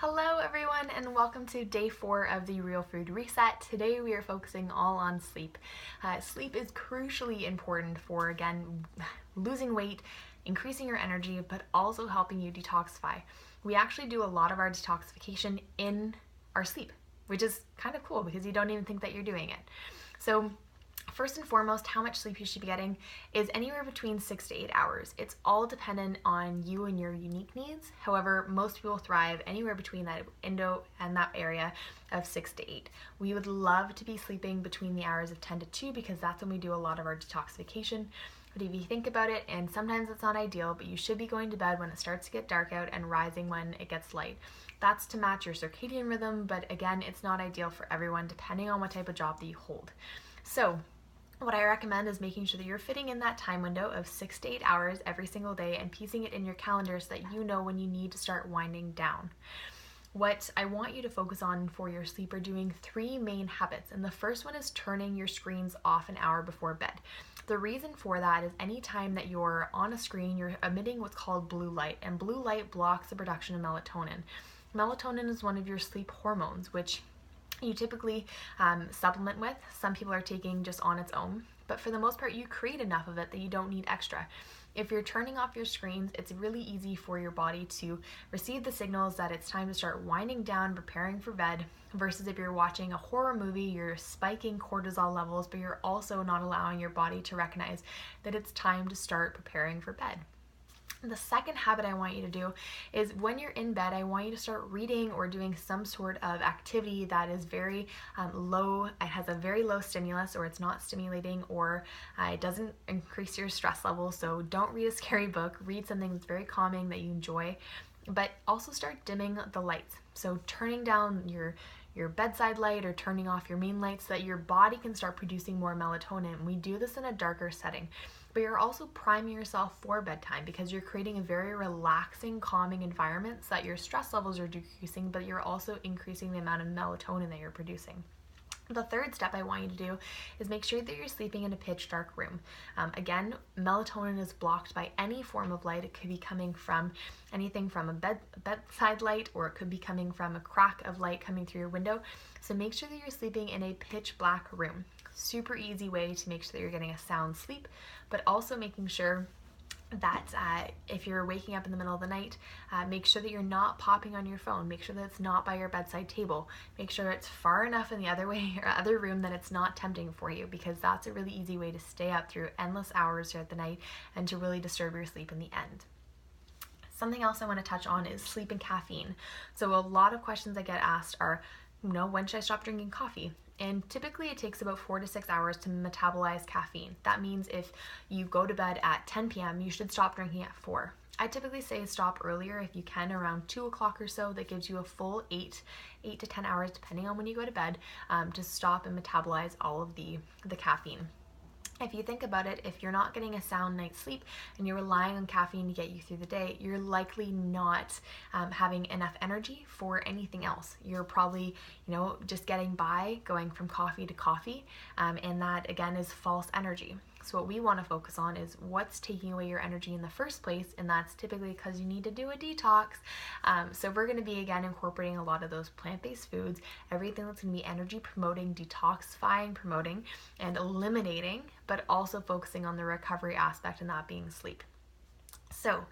Hello everyone and welcome to day 4 of the Real Food Reset. Today we are focusing all on sleep. Sleep is crucially important for, again, losing weight, increasing your energy, but also helping you detoxify. We actually do a lot of our detoxification in our sleep, which is kind of cool because you don't even think that you're doing it. So first and foremost, how much sleep you should be getting is anywhere between 6 to 8 hours. It's all dependent on you and your unique needs. However, most people thrive anywhere between that window and that area of 6 to 8. We would love to be sleeping between the hours of 10 to 2 because that's when we do a lot of our detoxification. But if you think about it, and sometimes it's not ideal, but you should be going to bed when it starts to get dark out and rising when it gets light. That's to match your circadian rhythm, but again, it's not ideal for everyone depending on what type of job that you hold. So what I recommend is making sure that you're fitting in that time window of 6 to 8 hours every single day and piecing it in your calendar so that you know when you need to start winding down. What I want you to focus on for your sleep are doing 3 main habits, and the first one is turning your screens off an hour before bed. The reason for that is anytime that you're on a screen, you're emitting what's called blue light, and blue light blocks the production of melatonin. Melatonin is one of your sleep hormones, which you typically supplement with. Some people are taking just on its own, but for the most part you create enough of it that you don't need extra. If you're turning off your screens, it's really easy for your body to receive the signals that it's time to start winding down, preparing for bed, versus if you're watching a horror movie, you're spiking cortisol levels, but you're also not allowing your body to recognize that it's time to start preparing for bed. The second habit I want you to do is when you're in bed, I want you to start reading or doing some sort of activity that is very low, it has a very low stimulus, or it's not stimulating, or it doesn't increase your stress level. So don't read a scary book, read something that's very calming that you enjoy, but also start dimming the lights. So turning down your bedside light or turning off your main light so that your body can start producing more melatonin. We do this in a darker setting. But you're also priming yourself for bedtime because you're creating a very relaxing, calming environment so that your stress levels are decreasing, but you're also increasing the amount of melatonin that you're producing. The third step I want you to do is make sure that you're sleeping in a pitch dark room. Again, melatonin is blocked by any form of light. It could be coming from anything from a bedside light, or it could be coming from a crack of light coming through your window. So make sure that you're sleeping in a pitch black room. Super easy way to make sure that you're getting a sound sleep, but also making sure that if you're waking up in the middle of the night, make sure that you're not popping on your phone. Make sure that it's not by your bedside table. Make sure it's far enough in the other room that it's not tempting for you, because that's a really easy way to stay up through endless hours throughout the night and to really disturb your sleep in the end. Something else I want to touch on is sleep and caffeine. So a lot of questions I get asked are, when should I stop drinking coffee? And typically it takes about 4 to 6 hours to metabolize caffeine. That means if you go to bed at 10 p.m., you should stop drinking at 4. I typically say stop earlier if you can, around 2 o'clock or so. That gives you a full 8 to 10 hours, depending on when you go to bed, to stop and metabolize all of the caffeine. If you think about it, if you're not getting a sound night's sleep and you're relying on caffeine to get you through the day, you're likely not having enough energy for anything else. You're probably, just getting by, going from coffee to coffee, and that again is false energy. So what we want to focus on is what's taking away your energy in the first place, and that's typically because you need to do a detox. So we're going to be, again, incorporating a lot of those plant-based foods, everything that's going to be energy promoting, detoxifying, promoting, and eliminating, but also focusing on the recovery aspect, and that being sleep. So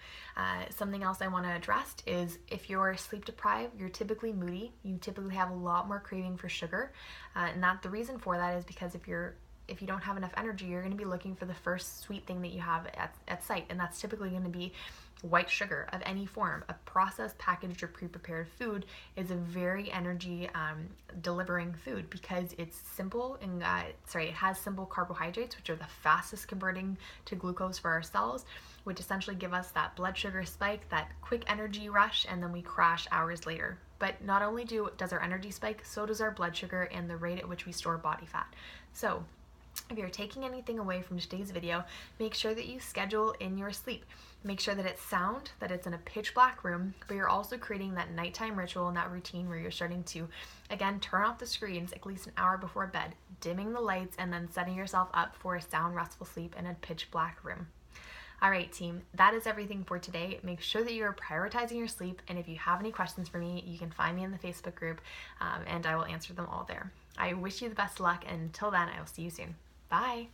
something else I want to address is if you're sleep deprived, you're typically moody. You typically have a lot more craving for sugar, and the reason for that is because if you don't have enough energy, you're going to be looking for the first sweet thing that you have at sight, and that's typically going to be white sugar of any form. A processed, packaged, or pre-prepared food is a very energy delivering food because it's simple and it has simple carbohydrates, which are the fastest converting to glucose for our cells, which essentially give us that blood sugar spike, that quick energy rush, and then we crash hours later. But not only does our energy spike, so does our blood sugar and the rate at which we store body fat. So if you're taking anything away from today's video, make sure that you schedule in your sleep. Make sure that it's sound, that it's in a pitch black room, but you're also creating that nighttime ritual and that routine where you're starting to, again, turn off the screens at least an hour before bed, dimming the lights, and then setting yourself up for a sound, restful sleep in a pitch black room. All right, team, that is everything for today. Make sure that you're prioritizing your sleep, and if you have any questions for me, you can find me in the Facebook group, and I will answer them all there. I wish you the best of luck, and until then, I will see you soon. Bye!